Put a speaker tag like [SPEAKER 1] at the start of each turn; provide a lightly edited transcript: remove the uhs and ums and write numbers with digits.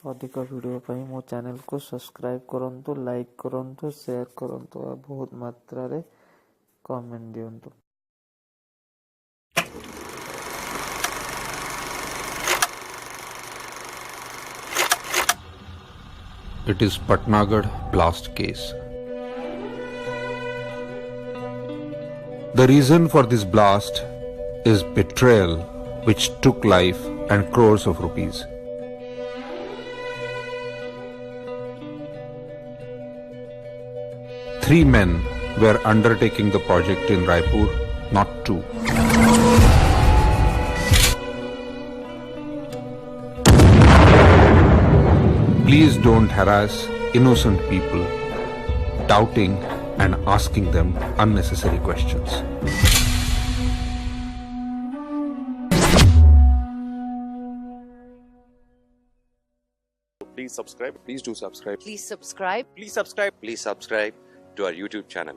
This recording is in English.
[SPEAKER 1] अधिक वीडियो पाई मो चैनल को सब्सक्राइब करंतु, लाइक करंतु, शेयर करंतु और बहुत मात्रा रे comment दियंतु।
[SPEAKER 2] It is Patnagarh blast case. The reason for this blast is betrayal, which took life and crores of rupees. Three men were undertaking the project in Raipur, not two. Please don't harass innocent people, doubting and asking them unnecessary questions.
[SPEAKER 3] Please subscribe.
[SPEAKER 4] Please do subscribe.
[SPEAKER 5] Please subscribe.
[SPEAKER 3] Please subscribe.
[SPEAKER 4] Please subscribe to our YouTube channel.